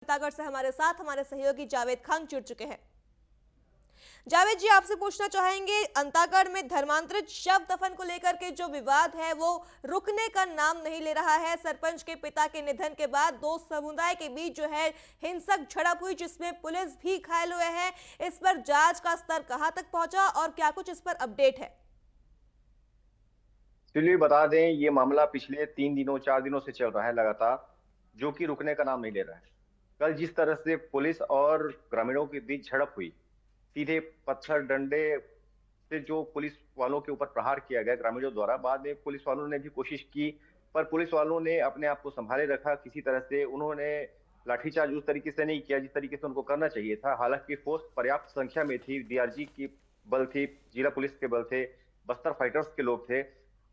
अंतागढ़ से हमारे साथ हमारे सहयोगी जावेद खान जुड़ चुके हैं। जावेद जी, आपसे पूछना चाहेंगे, अंतागढ़ में धर्मांतरित शव दफन को लेकर के जो विवाद है वो रुकने का नाम नहीं ले रहा है। सरपंच के पिता के निधन के बाद दो समुदाय के बीच जो है हिंसक झड़प हुई, जिसमें पुलिस भी घायल हुए हैं। इस पर जांच का स्तर कहां तक पहुंचा और क्या कुछ इस पर अपडेट है? चलिए बता दें, ये मामला पिछले 3 दिनों 4 दिनों से चल रहा है लगातार, जो कि रुकने का नाम नहीं ले रहा है। कल जिस तरह से पुलिस और ग्रामीणों के बीच झड़प हुई, सीधे पत्थर डंडे से जो पुलिस वालों के ऊपर प्रहार किया गया ग्रामीणों द्वारा, बाद में पुलिस वालों ने भी कोशिश की, पर पुलिस वालों ने अपने आप को संभाले रखा। किसी तरह से उन्होंने लाठीचार्ज उस तरीके से नहीं किया जिस तरीके से उनको करना चाहिए था। हालांकि फोर्स पर्याप्त संख्या में थी, डीआरजी की बल थी, जिला पुलिस के बल थे, बस्तर फाइटर्स के लोग थे।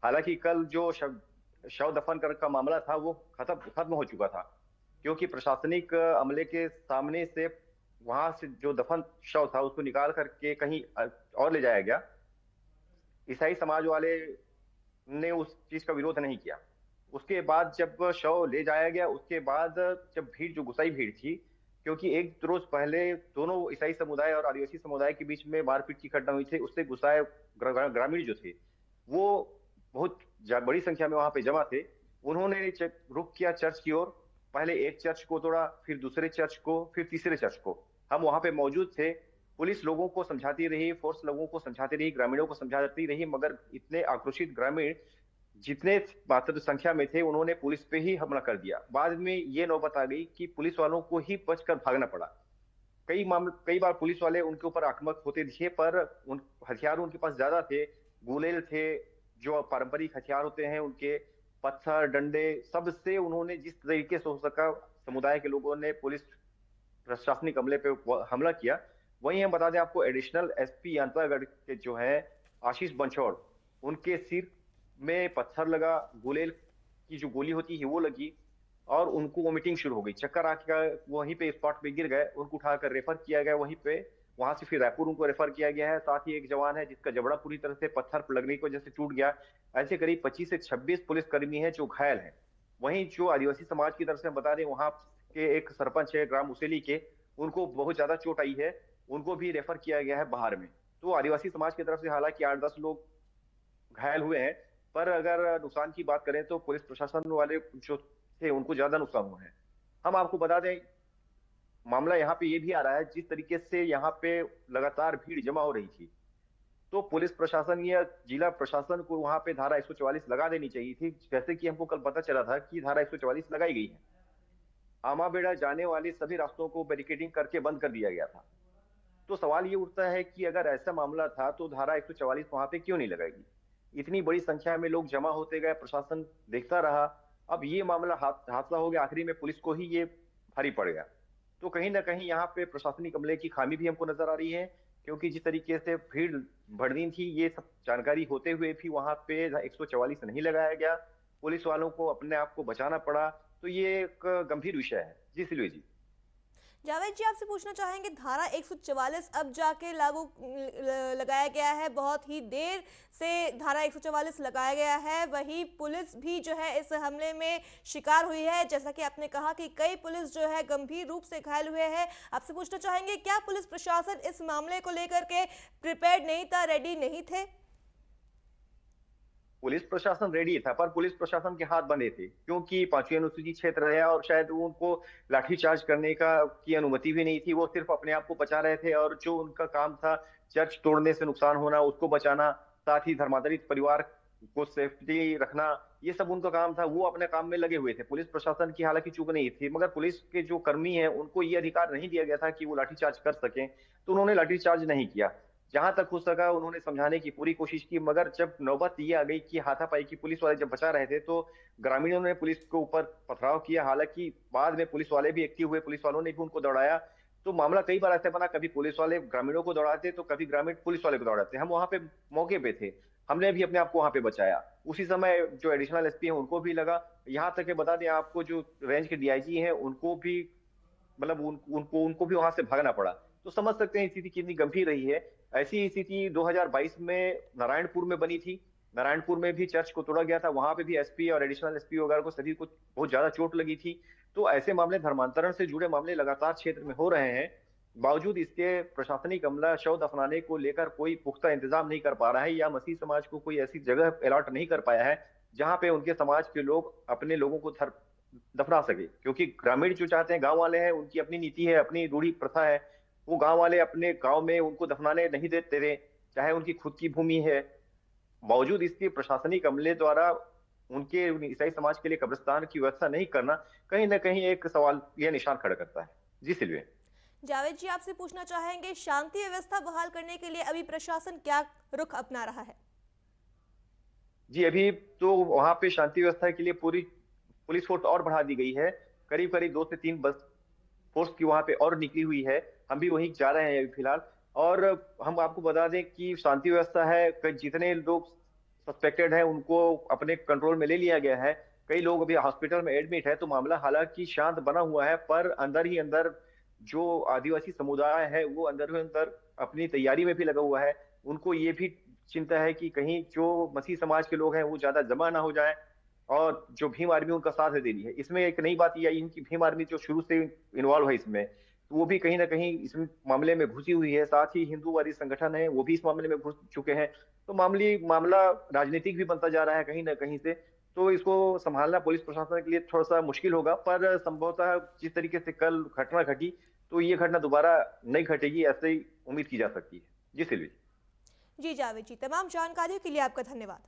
हालांकि कल जो शव दफन कर का मामला था वो खत्म हो चुका था, क्योंकि प्रशासनिक अमले के सामने से वहां से जो दफन शव था उसको निकाल करके कहीं और ले जाया गया। ईसाई समाज वाले ने उस चीज का विरोध नहीं किया। उसके बाद जब शव ले जाया गया, उसके बाद जब भीड़ जो गुसाई भीड़ थी, क्योंकि एक रोज पहले दोनों ईसाई समुदाय और आदिवासी समुदाय के बीच में मारपीट की घटना हुई थी, उससे गुस्साए ग्रामीण जो थे वो बहुत बड़ी संख्या में वहां पे जमा थे। उन्होंने रुख किया चर्च की ओर। पहले एक चर्च को तोड़ा, फिर दूसरे चर्च को, फिर तीसरे चर्च को। हम वहां पे मौजूद थे। पुलिस लोगों को समझाती रही, फोर्स लोगों को समझाती रही, ग्रामीणों को समझाती रही, मगर इतने आक्रोशित ग्रामीण जितने मात्र संख्या में थे उन्होंने पुलिस पे ही हमला कर दिया। बाद में ये नौबत आ गई कि पुलिस वालों को ही बचकर भागना पड़ा। कई बार पुलिस वाले उनके ऊपर आक्रामक होते दिखे, पर उन हथियार उनके पास ज्यादा थे। गुलेल थे, जो पारंपरिक हथियार होते हैं उनके, पत्थर डंडे, सबसे उन्होंने जिस तरीके से हो सका समुदाय के लोगों ने पुलिस प्रशासनिक अमले पे हमला किया। वहीं हम बता दें आपको, एडिशनल एसपी अंतागढ़ के जो है आशीष बंछौड़, उनके सिर में पत्थर लगा, गुलेल की जो गोली होती है वो लगी, और उनको वोमिटिंग शुरू हो गई, चक्कर आकर वहीं पे स्पॉट पे गिर गए। उनको उठाकर रेफर किया गया वहीं पे। वहां से फिर रायपुर उनको रेफर किया गया है। साथ ही एक जवान है जिसका जबड़ा पूरी तरह से पत्थर लगने की वजह से टूट गया। ऐसे करीब 25 से 26 पुलिसकर्मी हैं जो घायल हैं। वहीं जो आदिवासी समाज की तरफ से हम बता दें, वहां के एक सरपंच है ग्राम उसेली के, उनको बहुत ज्यादा चोट आई है, उनको भी रेफर किया गया है बाहर में। तो आदिवासी समाज की तरफ से हालांकि 8-10 लोग घायल हुए हैं, पर अगर नुकसान की बात करें तो पुलिस प्रशासन वाले जो थे उनको ज्यादा नुकसान हुआ है। हम आपको बता दें, मामला यहाँ पे ये भी आ रहा है, जिस तरीके से यहाँ पे लगातार भीड़ जमा हो रही थी, तो पुलिस प्रशासन या जिला प्रशासन को वहां पे धारा 144 लगा देनी चाहिए थी। जैसे कि हमको कल पता चला था कि धारा 144 लगाई गई है। आमाबेड़ा जाने वाले सभी रास्तों को बैरिकेडिंग करके बंद कर दिया गया था। तो सवाल ये उठता है कि अगर ऐसा मामला था तो धारा 144 वहां पे क्यों नहीं लगाएगी? इतनी बड़ी संख्या में लोग जमा होते गए, प्रशासन देखता रहा। अब ये मामला हादसा हो गया, आखिरी में पुलिस को ही ये भारी पड़ गया। तो कहीं ना कहीं यहाँ पे प्रशासनिक अमले की खामी भी हमको नजर आ रही है, क्योंकि जिस तरीके से भीड़ बढ़नी थी, ये सब जानकारी होते हुए भी वहां पे 144 नहीं लगाया गया। पुलिस वालों को अपने आप को बचाना पड़ा। तो ये एक गंभीर विषय है। जी सिलवे जी। जावेद जी, आपसे पूछना चाहेंगे, धारा 144 अब जाके लागू लगाया गया है, बहुत ही देर से धारा 144 लगाया गया है। वही पुलिस भी जो है इस हमले में शिकार हुई है, जैसा कि आपने कहा कि कई पुलिस जो है गंभीर रूप से घायल हुए हैं। आपसे पूछना चाहेंगे, क्या पुलिस प्रशासन इस मामले को लेकर के प्रिपेयर्ड नहीं था, रेडी नहीं थे? पुलिस प्रशासन रेडी था, पर पुलिस प्रशासन के हाथ बंधे थे, क्योंकि 5वीं अनुसूची क्षेत्र है और शायद उनको लाठीचार्ज करने की अनुमति भी नहीं थी। वो सिर्फ अपने आप को बचा रहे थे, और जो उनका काम था चर्च तोड़ने से नुकसान होना उसको बचाना, साथ ही धर्मांतरित परिवार को सेफ्टी रखना, ये सब उनका काम था। वो अपने काम में लगे हुए थे। पुलिस प्रशासन की हालांकि चूक नहीं थी, मगर पुलिस के जो कर्मी हैं उनको ये अधिकार नहीं दिया गया था कि वो लाठीचार्ज कर सकें, तो उन्होंने लाठीचार्ज नहीं किया। जहां तक हो सका उन्होंने समझाने की पूरी कोशिश की, मगर जब नौबत ये आ गई कि हाथापाई की, पुलिस वाले जब बचा रहे थे, तो ग्रामीणों ने पुलिस के ऊपर पथराव किया। हालांकि बाद में पुलिस वाले भी एक्टिव हुए, पुलिस वालों ने भी उनको दौड़ाया। तो मामला कई बार ऐसे बना, कभी पुलिस वाले ग्रामीणों को दौड़ाते तो कभी ग्रामीण पुलिस वाले को दौड़ाते। हम वहां पे मौके पे थे, हमने भी अपने आप को वहां पे बचाया। उसी समय जो एडिशनल एसपी है उनको भी लगा। यहाँ तक बता दें आपको, जो रेंज के डीआईजी हैं उनको भी, मतलब उनको भी वहां से भागना पड़ा। तो समझ सकते हैं स्थिति कितनी गंभीर रही है। ऐसी स्थिति 2022 में नारायणपुर में बनी थी। नारायणपुर में भी चर्च को तोड़ा गया था, वहां पे भी एसपी और एडिशनल एसपी वगैरह को, सभी को बहुत ज्यादा चोट लगी थी। तो ऐसे मामले, धर्मांतरण से जुड़े मामले लगातार क्षेत्र में हो रहे हैं। बावजूद इसके प्रशासनिक अमला शव दफनाने को लेकर कोई पुख्ता इंतजाम नहीं कर पा रहा है, या मसीह समाज को कोई ऐसी जगह अलॉट नहीं कर पाया है जहां पे उनके समाज के लोग अपने लोगों को दफना सके। क्योंकि ग्रामीण जो चाहते हैं, गांव वाले हैं, उनकी अपनी नीति है, अपनी रूढ़ी प्रथा है। वो गांव वाले अपने गांव में उनको दफनाने नहीं देते थे, चाहे उनकी खुद की भूमि है। बावजूद इसके प्रशासनिक अमले द्वारा उनके ईसाई समाज के लिए कब्रिस्तान की व्यवस्था नहीं करना कहीं ना कहीं एक सवाल या निशान खड़ा करता है। जी सिल्वे। जावेद जी, आपसे पूछना चाहेंगे, शांति व्यवस्था बहाल करने के लिए अभी प्रशासन क्या रुख अपना रहा है? जी, अभी तो वहां पे शांति व्यवस्था के लिए पूरी पुलिस फोर्स और बढ़ा दी गई है। करीब करीब 2 से 3 बस फोर्स की वहां पे और निकली हुई है। हम भी वहीं जा रहे हैं अभी फिलहाल। और हम आपको बता दें कि शांति व्यवस्था है, जितने लोग सस्पेक्टेड हैं उनको अपने कंट्रोल में ले लिया गया है। कई लोग अभी हॉस्पिटल में एडमिट है। तो मामला हालांकि शांत बना हुआ है, पर अंदर ही अंदर जो आदिवासी समुदाय है वो अंदर ही अंदर अपनी तैयारी में भी लगा हुआ है। उनको ये भी चिंता है कि कहीं जो मसीह समाज के लोग हैं वो ज्यादा जमा ना हो जाए, और जो भीम आर्मी उनका साथ दे रही है। इसमें एक नई बात यह आई है कि भीम आर्मी जो शुरू से इन्वॉल्व है इसमें, तो वो भी कहीं ना कहीं इस मामले में घुसी हुई है। साथ ही हिंदूवादी संगठन है, वो भी इस मामले में घुस चुके हैं। तो मामला राजनीतिक भी बनता जा रहा है कहीं ना कहीं से। तो इसको संभालना पुलिस प्रशासन के लिए थोड़ा सा मुश्किल होगा, पर संभवतः जिस तरीके से कल घटना घटी, तो ये घटना दोबारा नहीं घटेगी, ऐसे ही उम्मीद की जा सकती है। जी सिल्वी। जी जावेद जी, तमाम जानकारियों के लिए आपका धन्यवाद।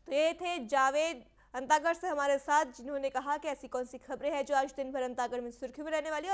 तो ये थे जावेद अंतागढ़ से हमारे साथ, जिन्होंने कहा कि ऐसी कौन सी खबरें हैं जो आज दिन भर अंतागढ़ में सुर्खियों में रहने वाली है।